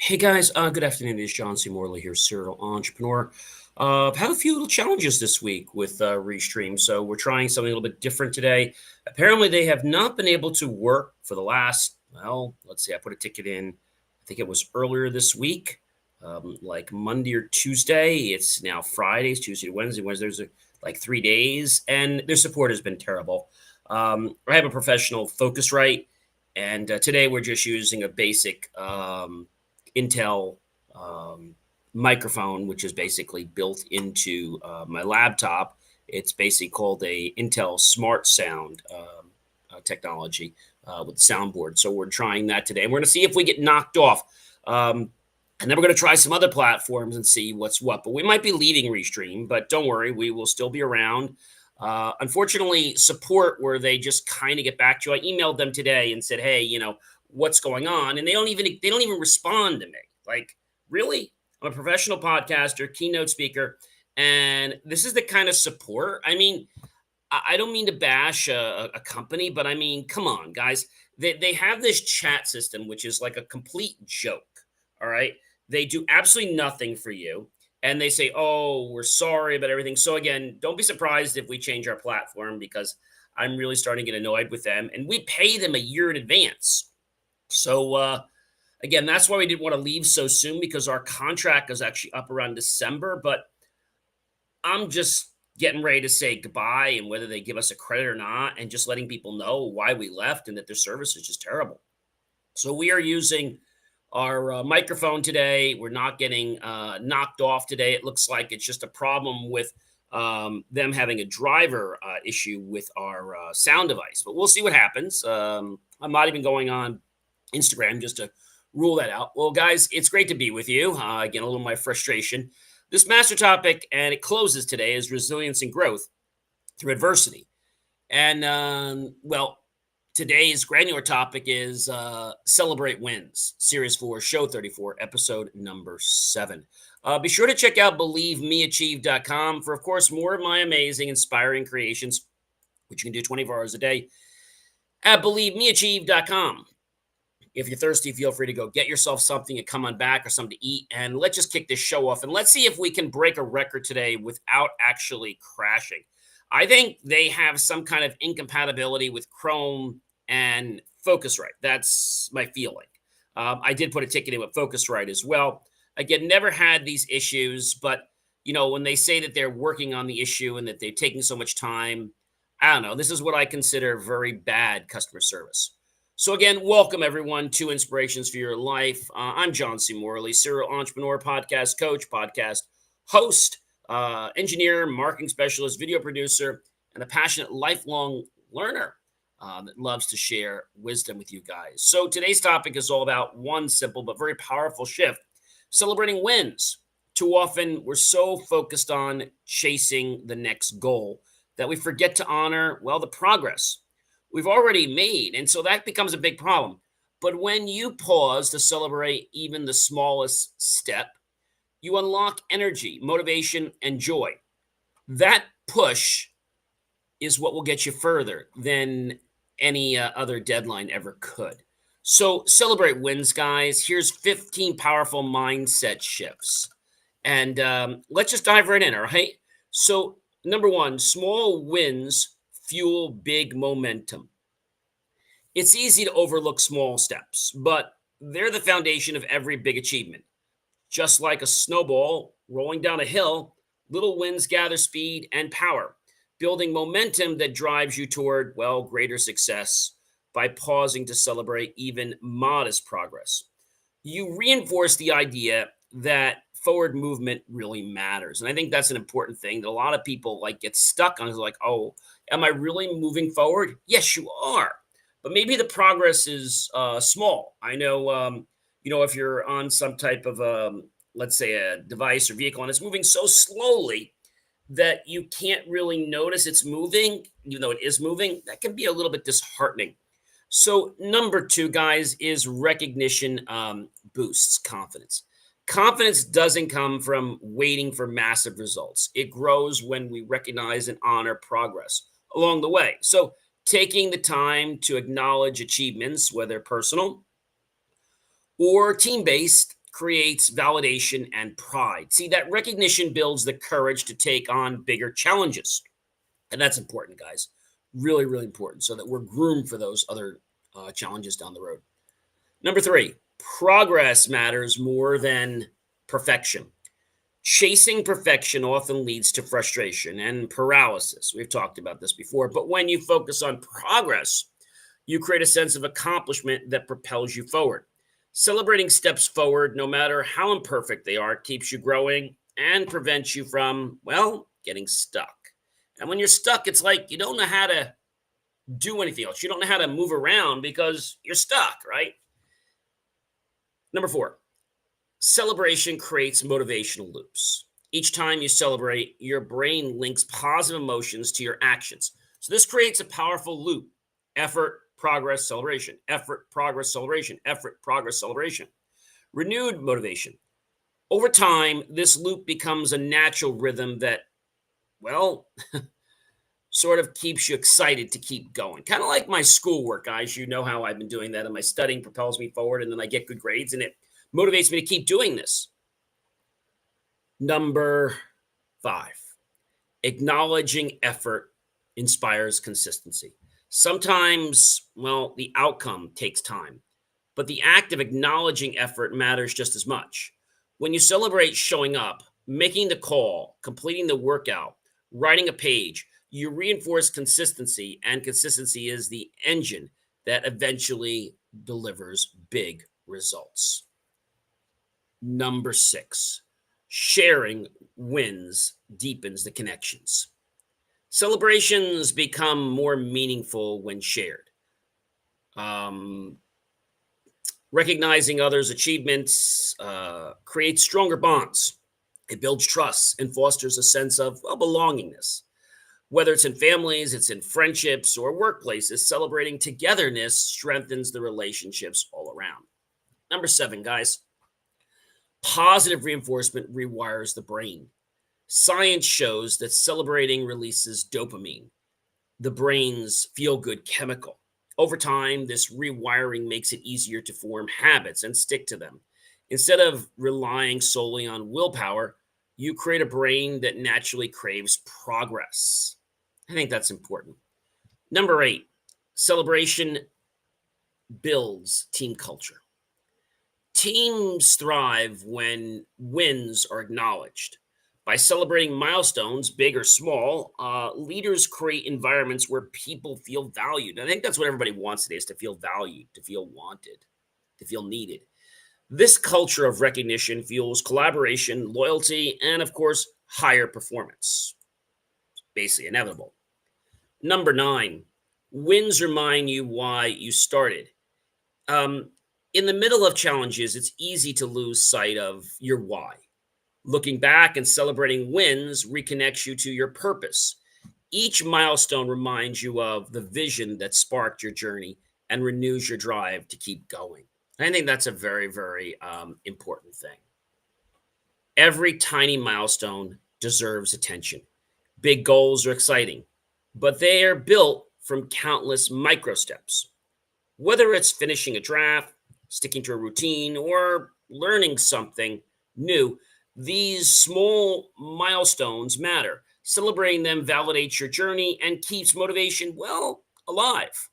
Hey guys, good afternoon. It's John C. Morley here, serial entrepreneur. I've had a few little challenges this week with Restream, so we're trying something a little bit different today. Apparently, they have not been able to work for the last, well, let's see, I put a ticket in, I think it was earlier this week, like Monday or Tuesday. It's now Fridays, Tuesday to Wednesday. There's like 3 days, and their support has been terrible. I have a professional Focusrite, and today we're just using a basic. Intel um, microphone, which is basically built into my laptop. It's basically called a Intel Smart Sound technology with the soundboard. So we're trying that today. And we're going to see if we get knocked off. And then we're going to try some other platforms and see what's what. But we might be leaving Restream, but don't worry, we will still be around. Unfortunately, support where they just kind of get back to you. I emailed them today and said, hey, what's going on, and they don't even respond to me. Like, really? I'm a professional podcaster, keynote speaker, and this is the kind of support. I mean, I don't mean to bash a company, but I mean, come on, guys. They have this chat system, which is like a complete joke. All right. They do absolutely nothing for you. And they say, oh, we're sorry about everything. So, again, don't be surprised if we change our platform because I'm really starting to get annoyed with them. And we pay them a year in advance. So, again, that's why we didn't want to leave so soon because our contract is actually up around December. But I'm just getting ready to say goodbye and whether they give us a credit or not, and just letting people know why we left and that their service is just terrible. So we are using our microphone today. We're not getting knocked off today. It looks like it's just a problem with them having a driver issue with our sound device, but we'll see what happens. I'm not even going on Instagram just to rule that out. Well, guys, it's great to be with you. Again, a little of my frustration. This master topic, and it closes today, is resilience and growth through adversity. And, well, today's granular topic is Celebrate Wins, Series 4, Show 34, Episode number 7. Be sure to check out believemeachieve.com for, of course, more of my amazing, inspiring creations, which you can do 24 hours a day at believemeachieve.com. If you're thirsty, feel free to go get yourself something and come on back or something to eat. And let's just kick this show off. And let's see if we can break a record today without actually crashing. I think they have some kind of incompatibility with Chrome and Focusrite. That's my feeling. I did put a ticket in with Focusrite as well. Again, never had these issues, but when they say that they're working on the issue and that they're taking so much time, I don't know. This is what I consider very bad customer service. So again, welcome everyone to Inspirations for Your Life. I'm John C. Morley, serial entrepreneur, podcast coach, podcast host, engineer, marketing specialist, video producer, and a passionate lifelong learner that loves to share wisdom with you guys. So today's topic is all about one simple but very powerful shift, celebrating wins. Too often, we're so focused on chasing the next goal that we forget to honor, well, the progress we've already made. And so that becomes a big problem. But when you pause to celebrate even the smallest step, you unlock energy, motivation, and joy. That push is what will get you further than any other deadline ever could. So celebrate wins, guys. Here's 15 powerful mindset shifts. And let's just dive right in, all right? So, number one, small wins fuel big momentum. It's easy to overlook small steps, but they're the foundation of every big achievement. Just like a snowball rolling down a hill, little wins gather speed and power, building momentum that drives you toward, well, greater success by pausing to celebrate even modest progress. You reinforce the idea that forward movement really matters. And I think that's an important thing that a lot of people get stuck on is like, oh, am I really moving forward? Yes, you are. But maybe the progress is small. I know, if you're on some type of, let's say, a device or vehicle, and it's moving so slowly that you can't really notice it's moving, even though it is moving, that can be a little bit disheartening. So number two, guys, is recognition boosts confidence. Confidence doesn't come from waiting for massive results. It grows when we recognize and honor progress along the way. So taking the time to acknowledge achievements, whether personal or team based, creates validation and pride. See, that recognition builds the courage to take on bigger challenges. And that's important, guys. Really, really important so that we're groomed for those other challenges down the road. Number three, progress matters more than perfection. Chasing perfection often leads to frustration and paralysis. We've talked about this before, but when you focus on progress, you create a sense of accomplishment that propels you forward. Celebrating steps forward, no matter how imperfect they are, keeps you growing and prevents you from, well, getting stuck. And when you're stuck, it's like you don't know how to do anything else. You don't know how to move around because you're stuck, right? Number four, celebration creates motivational loops. Each time you celebrate, your brain links positive emotions to your actions. So this creates a powerful loop: effort, progress, celebration, effort, progress, celebration, effort, progress, celebration. Renewed motivation. Over time, this loop becomes a natural rhythm that, well, sort of keeps you excited to keep going. Kind of like my schoolwork, guys. You know how I've been doing that, and my studying propels me forward, and then I get good grades, and it motivates me to keep doing this. Number five, acknowledging effort inspires consistency. Sometimes, well, the outcome takes time, but the act of acknowledging effort matters just as much. When you celebrate showing up, making the call, completing the workout, writing a page, you reinforce consistency, and consistency is the engine that eventually delivers big results. Number six, sharing wins deepens the connections. Celebrations become more meaningful when shared. Um, Recognizing others' achievements creates stronger bonds. It builds trust and fosters a sense of, well, belongingness. Whether it's in families, it's in friendships, or workplaces, celebrating togetherness strengthens the relationships all around. Number seven, guys, positive reinforcement rewires the brain. Science shows that celebrating releases dopamine, the brain's feel good chemical. Over time, this rewiring makes it easier to form habits and stick to them. Instead of relying solely on willpower, you create a brain that naturally craves progress. I think that's important. Number eight, celebration builds team culture. Teams thrive when wins are acknowledged. By celebrating milestones, big or small, leaders create environments where people feel valued. I think that's what everybody wants today, is to feel valued, to feel wanted, to feel needed. This culture of recognition fuels collaboration, loyalty, and of course, higher performance. Basically inevitable. Number nine, wins remind you why you started. Um, in the middle of challenges, it's easy to lose sight of your why. Looking back and celebrating wins reconnects you to your purpose. Each milestone reminds you of the vision that sparked your journey and renews your drive to keep going. I think that's a very, very important thing. Every tiny milestone deserves attention. Big goals are exciting, but they are built from countless micro steps. Whether it's finishing a draft, sticking to a routine, or learning something new, these small milestones matter. Celebrating them validates your journey and keeps motivation, well, alive.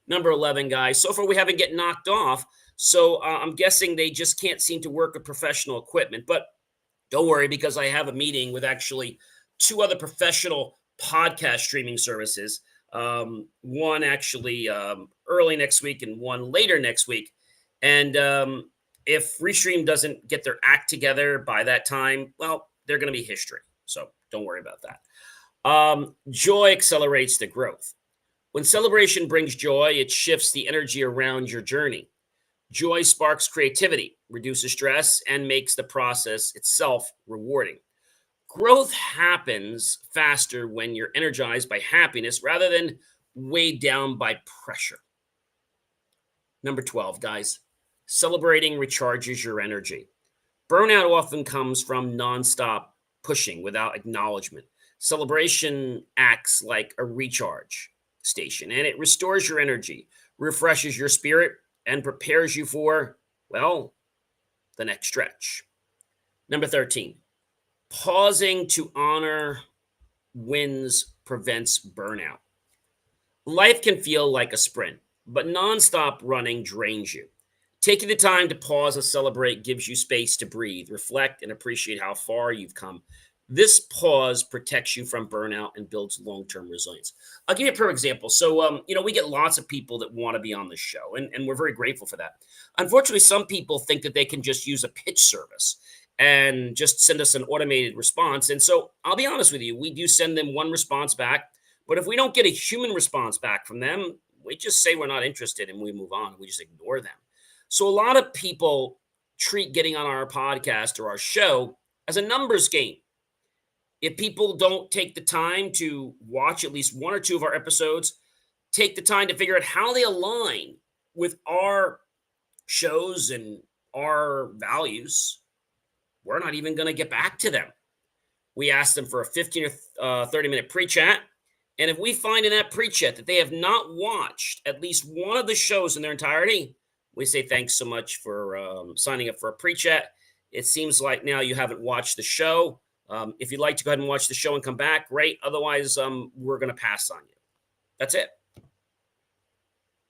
Number 11, guys. So far, we haven't get knocked off. So I'm guessing they just can't seem to work with professional equipment. But don't worry, because I have a meeting with actually two other professional podcast streaming services. One actually early next week and one later next week. And if Restream doesn't get their act together by that time, well, they're going to be history. So don't worry about that. Joy accelerates the growth. When celebration brings joy, it shifts the energy around your journey. Joy sparks creativity, reduces stress, and makes the process itself rewarding. Growth happens faster when you're energized by happiness rather than weighed down by pressure. Number 12, guys, celebrating recharges your energy. Burnout often comes from nonstop pushing without acknowledgement. Celebration acts like a recharge station, and it restores your energy, refreshes your spirit, and prepares you for, well, the next stretch. Number 13, pausing to honor wins prevents burnout. Life can feel like a sprint, but nonstop running drains you. Taking the time to pause and celebrate gives you space to breathe, reflect, and appreciate how far you've come. This pause protects you from burnout and builds long-term resilience. I'll give you a per example. So, we get lots of people that want to be on the show, and we're very grateful for that. Unfortunately, some people think that they can just use a pitch service and just send us an automated response. And so, I'll be honest with you, we do send them one response back, but if we don't get a human response back from them, we just say we're not interested and we move on. We just ignore them. So a lot of people treat getting on our podcast or our show as a numbers game. If people don't take the time to watch at least one or two of our episodes, take the time to figure out how they align with our shows and our values, we're not even going to get back to them. We ask them for a 15 or 30-minute pre-chat. And if we find in that pre-chat that they have not watched at least one of the shows in their entirety, we say thanks so much for signing up for a pre-chat. It seems like now you haven't watched the show. If you'd like to go ahead and watch the show and come back, great. Otherwise, we're going to pass on you. That's it.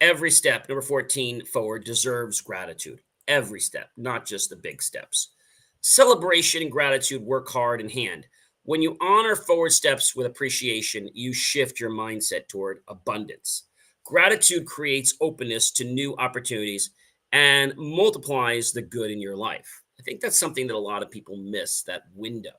Every step, number 14, forward deserves gratitude. Every step, not just the big steps. Celebration and gratitude work hard in hand. When you honor forward steps with appreciation, you shift your mindset toward abundance. Gratitude creates openness to new opportunities and multiplies the good in your life. I think that's something that a lot of people miss, that window.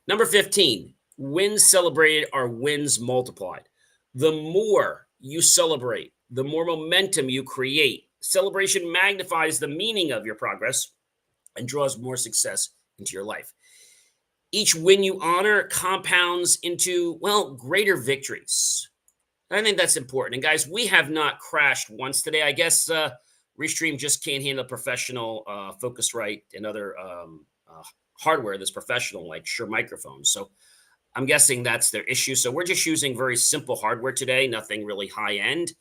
Number 15, wins celebrated are wins multiplied. The more you celebrate, the more momentum you create. Celebration magnifies the meaning of your progress and draws more success into your life. Each win you honor compounds into, greater victories. I think that's important. And guys, we have not crashed once today. I guess Restream just can't handle professional Focusrite and other hardware that's professional, like Shure microphones. So I'm guessing that's their issue. So we're just using very simple hardware today, nothing really high end.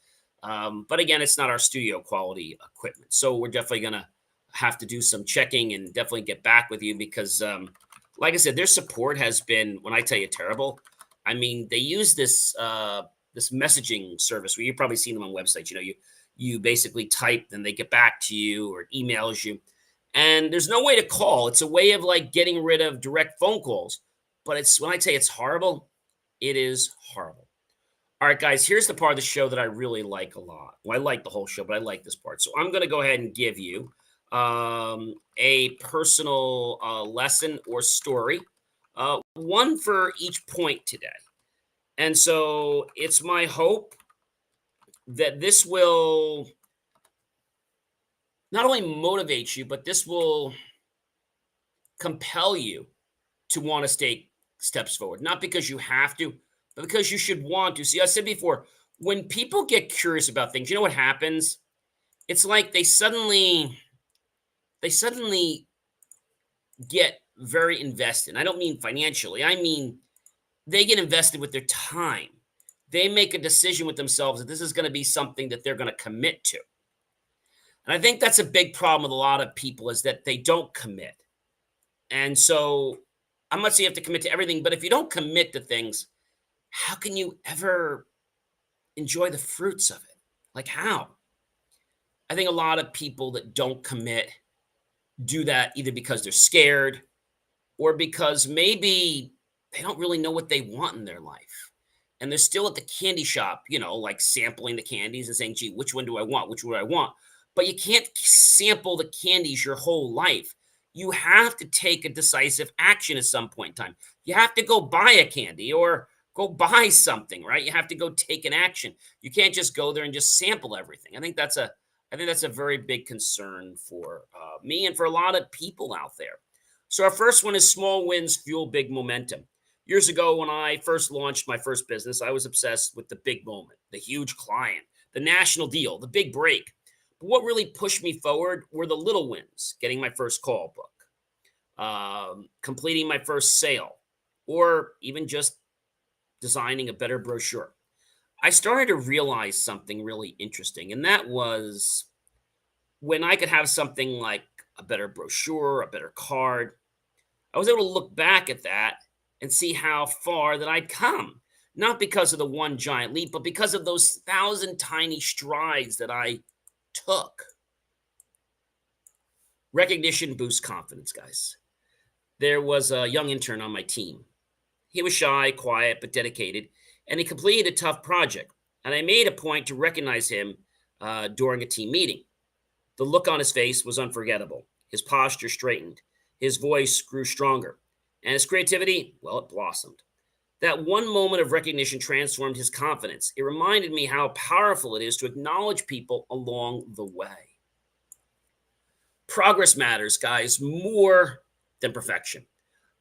But again, it's not our studio quality equipment. So we're definitely going to have to do some checking and definitely get back with you because, like I said, their support has been, when I tell you, terrible. I mean, they use this this messaging service where you've probably seen them on websites. You basically type, then they get back to you or emails you. And there's no way to call. It's a way of like getting rid of direct phone calls. But it's when I tell you it's horrible, it is horrible. All right, guys, here's the part of the show that I really like a lot. Well, I like the whole show, but I like this part. So I'm going to go ahead and give you a personal lesson or story, one for each point today. And so it's my hope that this will not only motivate you, but this will compel you to want to take steps forward. Not because you have to, but because you should want to. See, I said before, when people get curious about things, you know what happens? It's like they suddenly get very invested. I don't mean financially. I mean they get invested with their time. They make a decision with themselves that this is going to be something that they're going to commit to. And I think that's a big problem with a lot of people is that they don't commit. And so I'm not saying you have to commit to everything, but if you don't commit to things, how can you ever enjoy the fruits of it? Like how? I think a lot of people that don't commit do that either because they're scared or because maybe they don't really know what they want in their life. And they're still at the candy shop, like sampling the candies and saying, gee, which one do I want? Which one do I want? But you can't sample the candies your whole life. You have to take a decisive action at some point in time. You have to go buy a candy or go buy something, right? You have to go take an action. You can't just go there and just sample everything. I think that's a very big concern for me and for a lot of people out there. So our first one is small wins fuel big momentum. Years ago, when I first launched my first business, I was obsessed with the big moment, the huge client, the national deal, the big break. But what really pushed me forward were the little wins, getting my first call book, completing my first sale, or even just designing a better brochure. I started to realize something really interesting, and that was when I could have something like a better brochure, a better card. I was able to look back at that and see how far that I'd come. Not because of the one giant leap, but because of those thousand tiny strides that I took. Recognition boosts confidence, guys. There was a young intern on my team. He was shy, quiet, but dedicated, and he completed a tough project. And I made a point to recognize him during a team meeting. The look on his face was unforgettable. His posture straightened. His voice grew stronger. And his creativity, well, it blossomed. That one moment of recognition transformed his confidence. It reminded me how powerful it is to acknowledge people along the way. Progress matters, guys, more than perfection.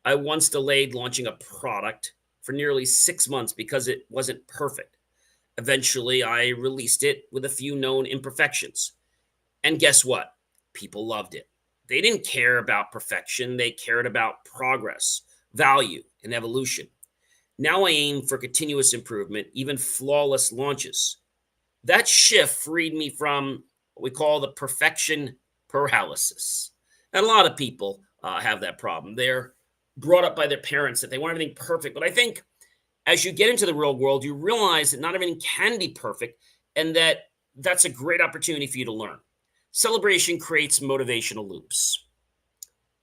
I once delayed launching a product for nearly 6 months because it wasn't perfect. Eventually, I released it with a few known imperfections. And guess what? People loved it. They didn't care about perfection, they cared about progress, value, and evolution. Now I aim for continuous improvement, even flawless launches. That shift freed me from what we call the perfection paralysis. And a lot of people have that problem. They're brought up by their parents that they want everything perfect. But I think as you get into the real world, you realize that not everything can be perfect and that that's a great opportunity for you to learn. Celebration creates motivational loops.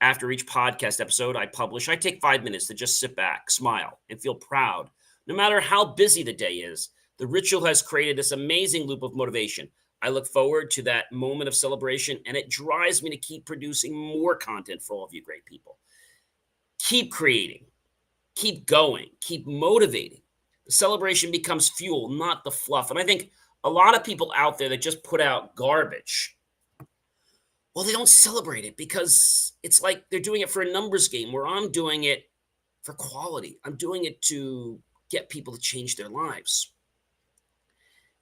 After each podcast episode I publish, I take 5 minutes to just sit back, smile, and feel proud. No matter how busy the day is, the ritual has created this amazing loop of motivation. I look forward to that moment of celebration, and it drives me to keep producing more content for all of you great people. Keep creating, keep going, keep motivating. The celebration becomes fuel, not the fluff. And I think a lot of people out there that just put out garbage, well, they don't celebrate it because it's like they're doing it for a numbers game where I'm doing it for quality. I'm doing it to get people to change their lives.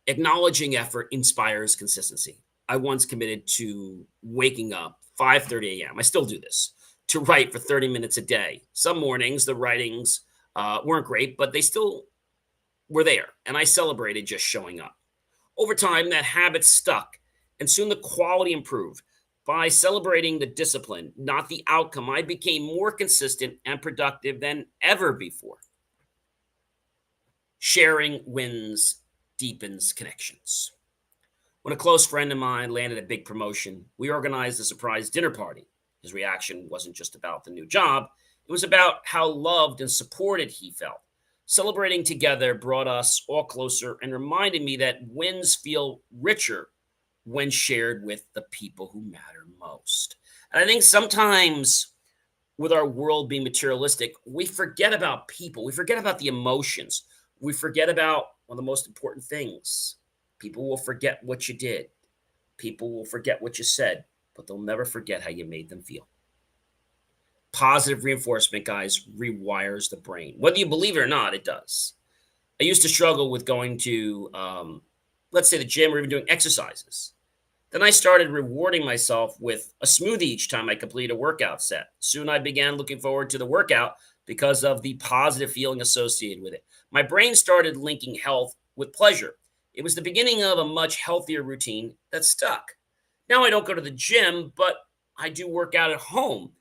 Acknowledging effort inspires consistency. I once committed to waking up 5:30 a.m. I still do this to write for 30 minutes a day. Some mornings the writings weren't great, but they still were there, and I celebrated just showing up. Over time, that habit stuck, and soon the quality improved. By celebrating the discipline, not the outcome, I became more consistent and productive than ever before. Sharing wins deepens connections. When a close friend of mine landed a big promotion, we organized a surprise dinner party. His reaction wasn't just about the new job, it was about how loved and supported he felt. Celebrating together brought us all closer and reminded me that wins feel richer when shared with the people who matter most. And I think sometimes with our world being materialistic, we forget about people. We forget about the emotions. We forget about one of the most important things. People will forget what you did. People will forget what you said, but they'll never forget how you made them feel. Positive reinforcement, guys, rewires the brain. Whether you believe it or not, it does. I used to struggle with going to, let's say, the gym or even doing exercises. Then I started rewarding myself with a smoothie each time I completed a workout set. Soon I began looking forward to the workout because of the positive feeling associated with it. My brain started linking health with pleasure. It was the beginning of a much healthier routine that stuck. Now I don't go to the gym, but I do work out at home.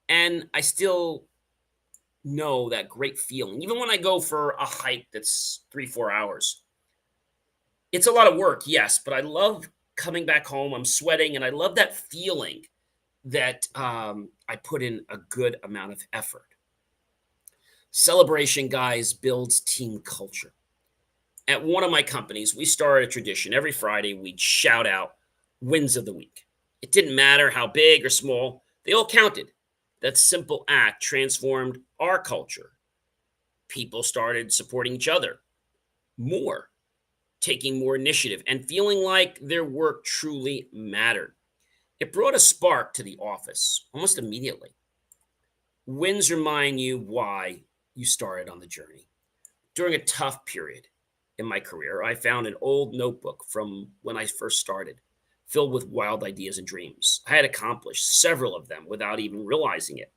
And I still know that great feeling. Even when I go for a hike that's 3, 4 hours, it's a lot of work, yes, but I love coming back home. I'm sweating, and I love that feeling that I put in a good amount of effort. Celebration, guys, builds team culture. At one of my companies, we started a tradition. Every Friday, we'd shout out wins of the week. It didn't matter how big or small, they all counted. That simple act transformed our culture. People started supporting each other more, taking more initiative, and feeling like their work truly mattered. It brought a spark to the office almost immediately. Wins remind you why you started on the journey. During a tough period in my career, I found an old notebook from when I first started, filled with wild ideas and dreams. I had accomplished several of them without even realizing it.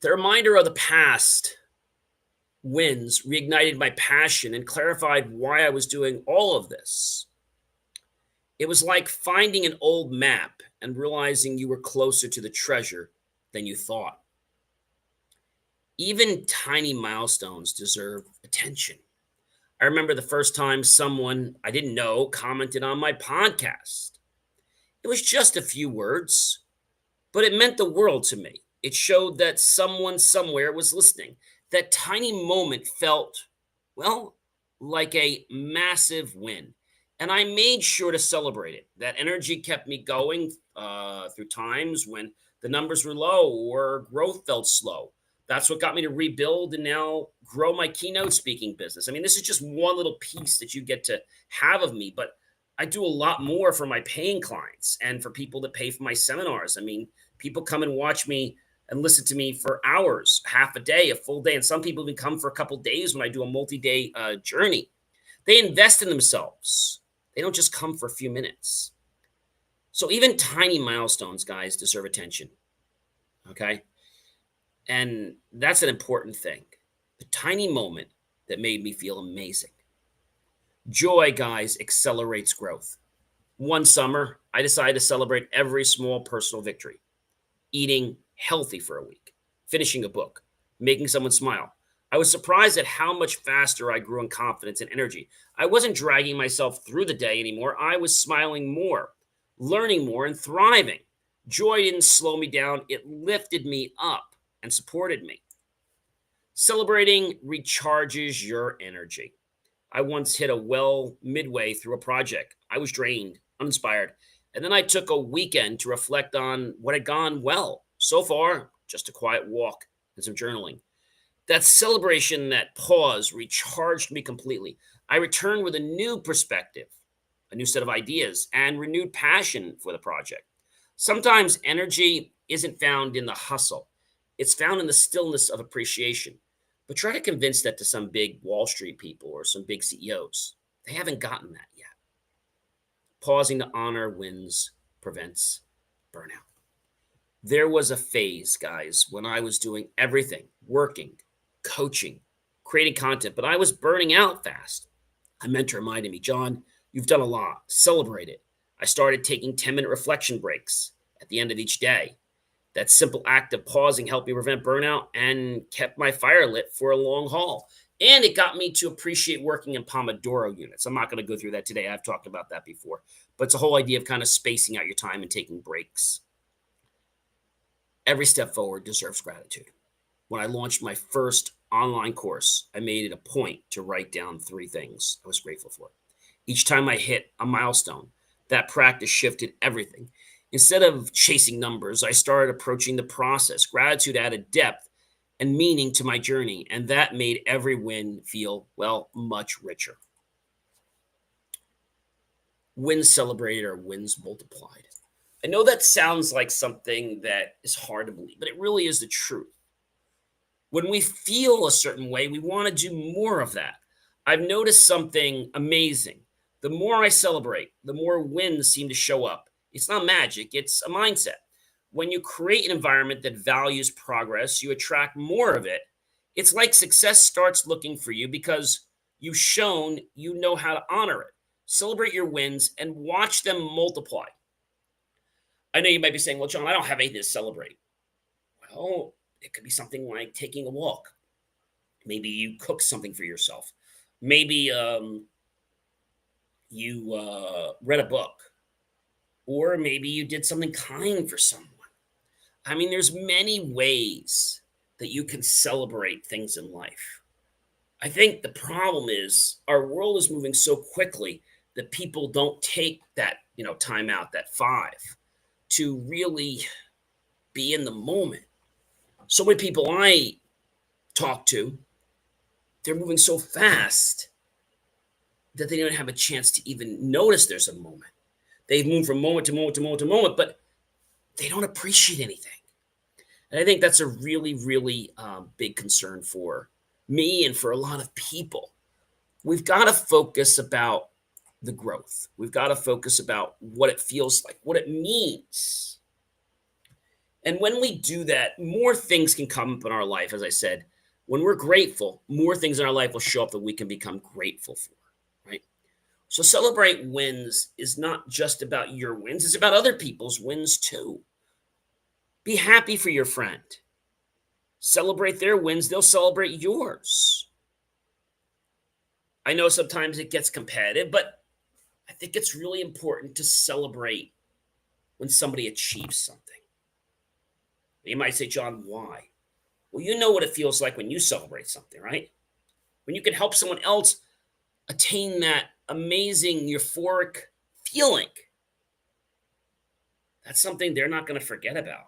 The reminder of the past wins reignited my passion and clarified why I was doing all of this. It was like finding an old map and realizing you were closer to the treasure than you thought. Even tiny milestones deserve attention. I remember the first time someone I didn't know commented on my podcast. It was just a few words, but it meant the world to me. It showed that someone somewhere was listening. That tiny moment felt, well, like a massive win. And I made sure to celebrate it. That energy kept me going through times when the numbers were low or growth felt slow. That's what got me to rebuild and now grow my keynote speaking business. I mean, this is just one little piece that you get to have of me, but I do a lot more for my paying clients and for people that pay for my seminars. I mean, people come and watch me and listen to me for hours, half a day, a full day. And some people even come for a couple days when I do a multi-day journey. They invest in themselves. They don't just come for a few minutes. So even tiny milestones, guys, deserve attention. Okay. And that's an important thing. The tiny moment that made me feel amazing. Joy, guys, accelerates growth. One summer, I decided to celebrate every small personal victory: eating healthy for a week, finishing a book, making someone smile. I was surprised at how much faster I grew in confidence and energy. I wasn't dragging myself through the day anymore. I was smiling more, learning more, and thriving. Joy didn't slow me down, it lifted me up and supported me. Celebrating recharges your energy. I once hit a well midway through a project. I was drained, uninspired. And then I took a weekend to reflect on what had gone well. So far, just a quiet walk and some journaling. That celebration, that pause, recharged me completely. I returned with a new perspective, a new set of ideas, and renewed passion for the project. Sometimes energy isn't found in the hustle, it's found in the stillness of appreciation. But try to convince that to some big Wall Street people or some big CEOs. They haven't gotten that yet. Pausing to honor wins prevents burnout. There was a phase, guys, when I was doing everything, working, coaching, creating content, but I was burning out fast. A mentor reminded me, John, you've done a lot. Celebrate it. I started taking 10-minute reflection breaks at the end of each day. That simple act of pausing helped me prevent burnout and kept my fire lit for a long haul. And it got me to appreciate working in Pomodoro units. I'm not going to go through that today. I've talked about that before. But it's a whole idea of kind of spacing out your time and taking breaks. Every step forward deserves gratitude. When I launched my first online course, I made it a point to write down 3 things I was grateful for. Each time I hit a milestone, that practice shifted everything. Instead of chasing numbers, I started approaching the process. Gratitude added depth and meaning to my journey, and that made every win feel, well, much richer. Wins celebrated are wins multiplied. I know that sounds like something that is hard to believe, but it really is the truth. When we feel a certain way, we want to do more of that. I've noticed something amazing. The more I celebrate, the more wins seem to show up. It's not magic, it's a mindset. When you create an environment that values progress, you attract more of it. It's like success starts looking for you because you've shown you know how to honor it. Celebrate your wins and watch them multiply. I know you might be saying, well, John, I don't have anything to celebrate. Well, it could be something like taking a walk. Maybe you cook something for yourself. Maybe you read a book, or maybe you did something kind for someone. I mean, there's many ways that you can celebrate things in life. I think the problem is our world is moving so quickly that people don't take that, time out, that 5, to really be in the moment. So many people I talk to, they're moving so fast that they don't have a chance to even notice there's a moment. They've moved from moment to moment to moment to moment, but they don't appreciate anything. And I think that's a really, really big concern for me and for a lot of people. We've got to focus about the growth. We've got to focus about what it feels like, what it means. And when we do that, more things can come up in our life. As I said, when we're grateful, more things in our life will show up that we can become grateful for, right? So celebrate wins is not just about your wins, it's about other people's wins too. Be happy for your friend. Celebrate their wins, they'll celebrate yours. I know sometimes it gets competitive, but I think it's really important to celebrate when somebody achieves something. You might say, John, why? Well, you know what it feels like when you celebrate something, right? When you can help someone else attain that amazing euphoric feeling. That's something they're not going to forget about.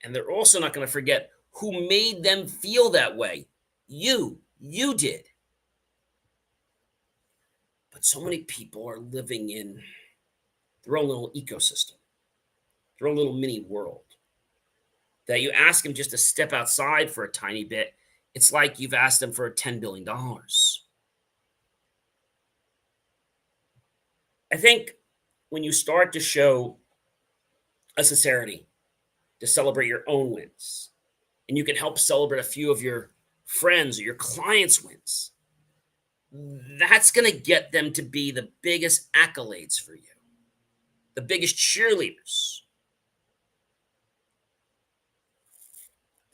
And they're also not going to forget who made them feel that way. You did. But so many people are living in their own little ecosystem, their own little mini world, that you ask them just to step outside for a tiny bit. It's like you've asked them for $10 billion. I think when you start to show a sincerity to celebrate your own wins, and you can help celebrate a few of your friends or your clients' wins, that's going to get them to be the biggest accolades for you, the biggest cheerleaders.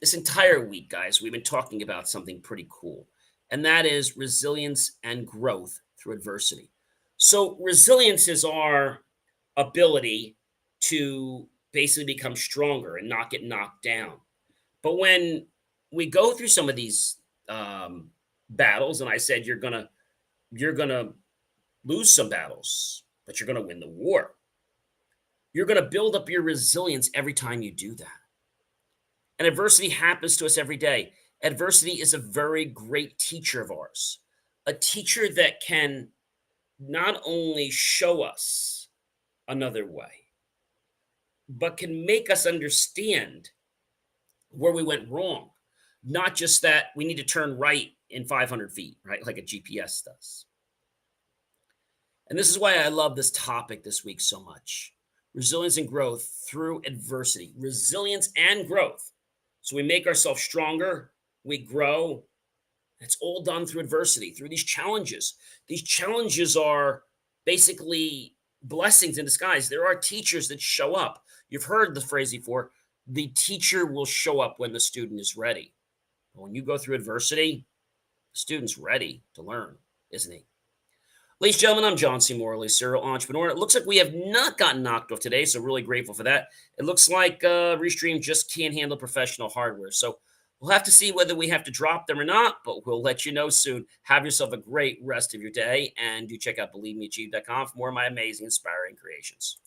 This entire week, guys, we've been talking about something pretty cool, and that is resilience and growth through adversity. So, resilience is our ability to basically become stronger and not get knocked down. But when we go through some of these battles, and I said you're gonna lose some battles, but you're gonna win the war. You're gonna build up your resilience every time you do that. And adversity happens to us every day. Adversity is a very great teacher of ours, a teacher that can not only show us another way, but can make us understand where we went wrong. Not just that we need to turn right in 500 feet, right? Like a GPS does. And this is why I love this topic this week so much. Resilience and growth through adversity. Resilience and growth. So we make ourselves stronger, we grow. It's all done through adversity, through these challenges. These challenges are basically blessings in disguise. There are teachers that show up. You've heard the phrase before, the teacher will show up when the student is ready. But when you go through adversity, the student's ready to learn, isn't he? Ladies and gentlemen, I'm John C. Morley, serial entrepreneur. It looks like we have not gotten knocked off today, so really grateful for that. It looks like Restream just can't handle professional hardware. So we'll have to see whether we have to drop them or not, but we'll let you know soon. Have yourself a great rest of your day, and do check out BelieveMeAchieve.com for more of my amazing, inspiring creations.